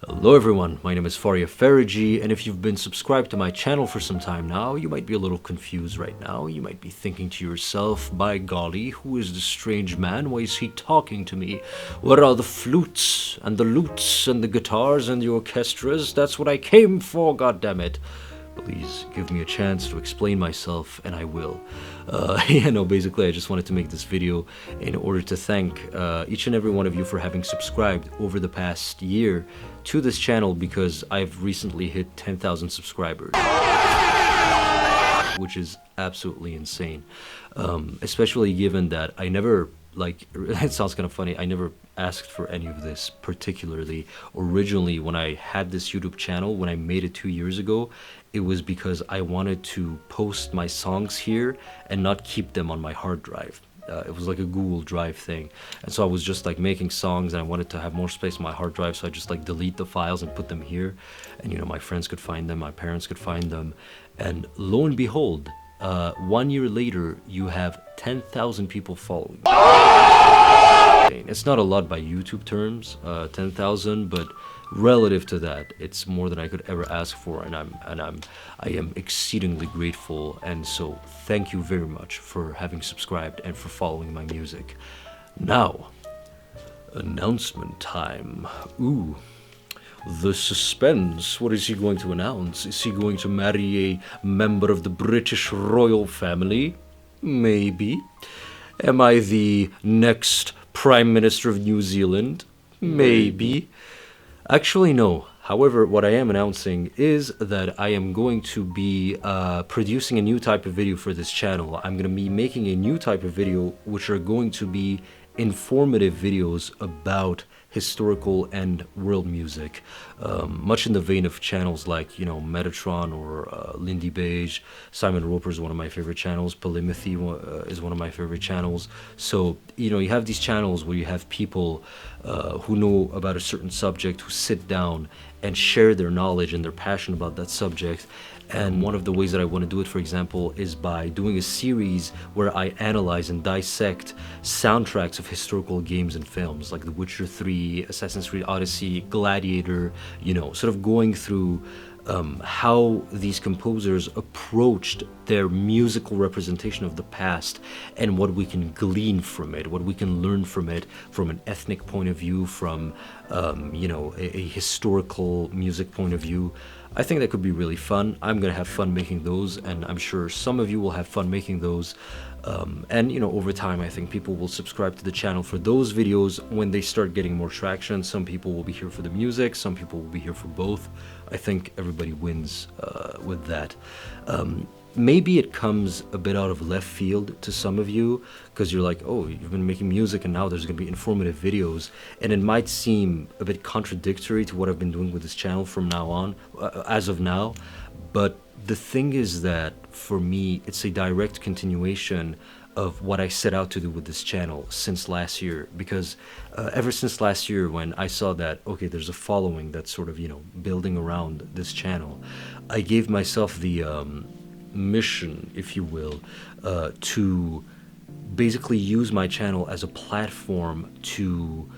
Hello everyone, my name is Faria Fariji, and if you've been subscribed to my channel for some time now, you might be a little confused right now. You might be thinking to yourself, by golly, who is this strange man? Why is he talking to me? Where are the flutes, and the lutes, and the guitars, and the orchestras? That's what I came for, goddammit. Please give me a chance to explain myself, and I will. Basically, I just wanted to make this video in order to thank each and every one of you for having subscribed over the past year to this channel, because I've recently hit 10,000 subscribers, which is absolutely insane. Especially given that I never, it sounds kind of funny, I never asked for any of this particularly. Originally, when I had this YouTube channel, when I made it 2 years ago, it was because I wanted to post my songs here and not keep them on my hard drive. It was like a Google Drive thing, and so I was just like making songs, and I wanted to have more space on my hard drive, so I just like delete the files and put them here, and my friends could find them, my parents could find them, and lo and behold, 1 year later, you have 10,000 people following. It's not a lot by YouTube terms, 10,000, but relative to that, it's more than I could ever ask for, and I am exceedingly grateful. And so, thank you very much for having subscribed and for following my music. Now, announcement time. Ooh. The suspense. What is he going to announce? Is he going to marry a member of the British royal family? Maybe. Am I the next Prime Minister of New Zealand? Maybe. Actually, no. However, what I am announcing is that I am going to be producing a new type of video for this channel. I'm going to be making a new type of video, which are going to be informative videos about historical and world music, much in the vein of channels like Metatron or Lindy Beige. Simon Roper is one of my favorite channels. Polymathy is one of my favorite channels. So you have these channels where you have people who know about a certain subject, who sit down and share their knowledge and their passion about that subject. And one of the ways that I want to do it, for example, is by doing a series where I analyze and dissect soundtracks of historical games and films like The Witcher 3, Assassin's Creed Odyssey, Gladiator, sort of going through how these composers approached their musical representation of the past and what we can glean from it, what we can learn from it from an ethnic point of view, from a historical music point of view. I think that could be really fun. I'm gonna have fun making those, and I'm sure some of you will have fun making those. And over time, I think people will subscribe to the channel for those videos when they start getting more traction. Some people will be here for the music, some people will be here for both. I think everybody wins with that. Maybe it comes a bit out of left field to some of you, because you're like, oh, you've been making music and now there's going to be informative videos, and it might seem a bit contradictory to what I've been doing with this channel from now on, as of now. But the thing is that for me, it's a direct continuation of what I set out to do with this channel since last year, because ever since last year, when I saw that, okay, there's a following that's sort of building around this channel, I gave myself the mission, if you will, to basically use my channel as a platform to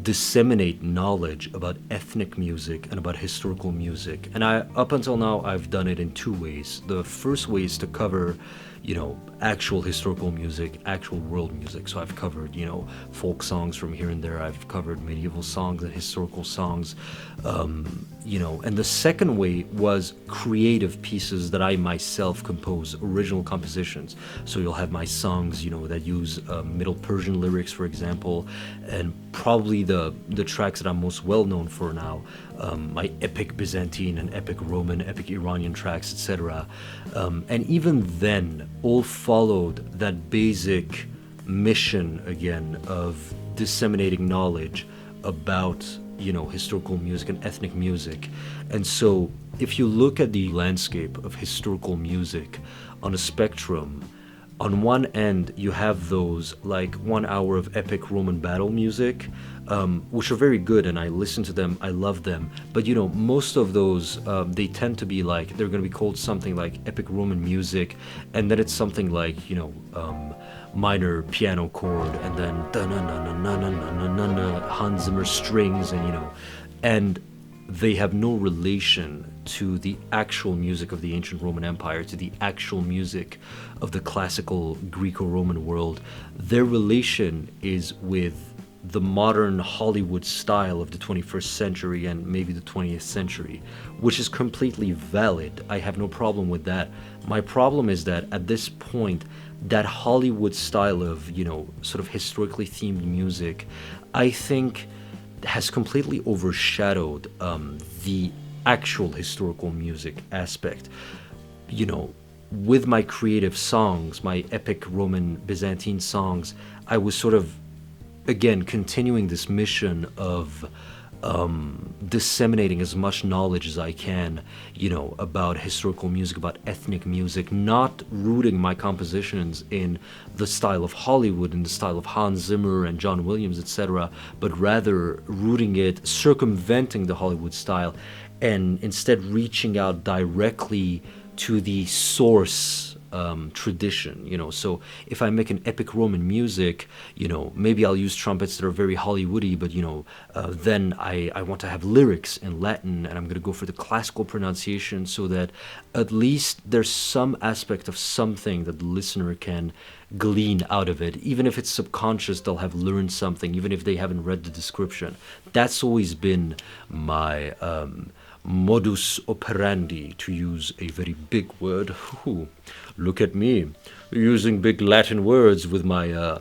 disseminate knowledge about ethnic music and about historical music. And up until now, I've done it in two ways. The first way is to cover actual historical music, actual world music. So I've covered folk songs from here and there. I've covered medieval songs and historical songs, and the second way was creative pieces that I myself compose, original compositions. So you'll have my songs that use Middle Persian lyrics, for example, and probably the tracks that I'm most well known for now, my epic Byzantine and epic Roman, epic Iranian tracks, etc. And even then, all followed that basic mission again of disseminating knowledge about historical music and ethnic music. And so if you look at the landscape of historical music on a spectrum, on one end you have those like 1 hour of epic Roman battle music, which are very good, and I listen to them, I love them, but most of those they tend to be like, they're going to be called something like epic Roman music, and then it's something like minor piano chord, and then Hans Zimmer strings, and they have no relation to the actual music of the ancient Roman Empire, to the actual music of the classical Greco-Roman world. Their relation is with the modern Hollywood style of the 21st century and maybe the 20th century, which is completely valid. I have no problem with that. My problem is that at this point, that Hollywood style of, sort of historically themed music, I think has completely overshadowed the actual historical music aspect. You know, with my creative songs, my epic Roman Byzantine songs, I was sort of, again, continuing this mission of disseminating as much knowledge as I can, about historical music, about ethnic music, not rooting my compositions in the style of Hollywood, in the style of Hans Zimmer and John Williams, etc., but rather rooting it, circumventing the Hollywood style, and instead reaching out directly to the source tradition. So if I make an epic Roman music, maybe I'll use trumpets that are very Hollywoody, but then I want to have lyrics in Latin, and I'm going to go for the classical pronunciation so that at least there's some aspect of something that the listener can glean out of it. Even if it's subconscious, they'll have learned something, even if they haven't read the description. That's always been my modus operandi, to use a very big word. Ooh, look at me, using big Latin words with my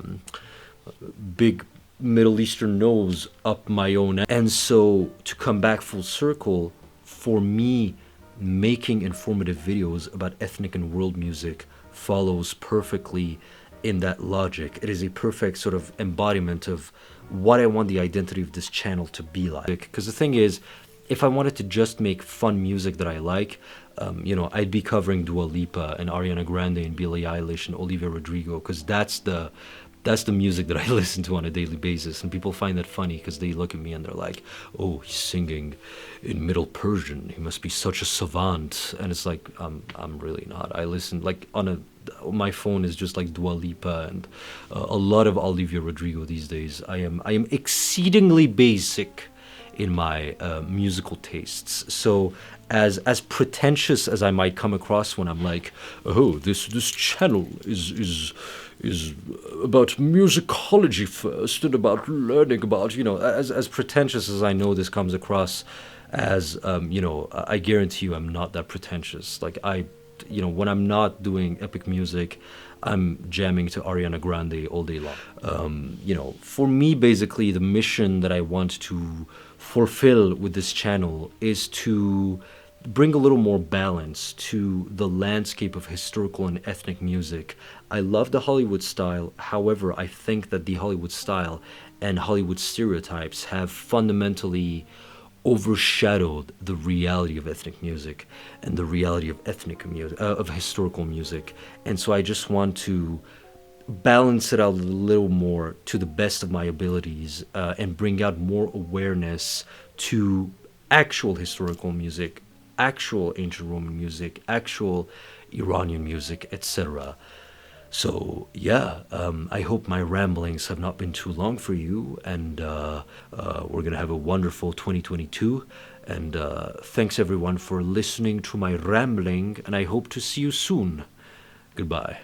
big Middle Eastern nose up my own. And so, to come back full circle, for me, making informative videos about ethnic and world music follows perfectly in that logic. It is a perfect sort of embodiment of what I want the identity of this channel to be like. Because the thing is, if I wanted to just make fun music that I like, I'd be covering Dua Lipa and Ariana Grande and Billie Eilish and Olivia Rodrigo, because that's the music that I listen to on a daily basis. And people find that funny because they look at me and they're like, "Oh, he's singing in Middle Persian. He must be such a savant." And it's like, I'm really not. I listen like my phone is just like Dua Lipa and a lot of Olivia Rodrigo these days. I am exceedingly basic in my musical tastes. So as pretentious as I might come across when I'm like, "Oh, this channel is about musicology first and about learning about," as pretentious as I know this comes across as, I guarantee you I'm not that pretentious. Like when I'm not doing epic music, I'm jamming to Ariana Grande all day long. For me, basically, the mission that I want to fulfill with this channel is to bring a little more balance to the landscape of historical and ethnic music. I love the Hollywood style. However, I think that the Hollywood style and Hollywood stereotypes have fundamentally overshadowed the reality of ethnic music and the reality of ethnic music, of historical music. And so I just want to balance it out a little more to the best of my abilities, and bring out more awareness to actual historical music, actual ancient Roman music, actual Iranian music, etc. So yeah, I hope my ramblings have not been too long for you, and we're gonna have a wonderful 2022. And thanks everyone for listening to my rambling, and I hope to see you soon. Goodbye.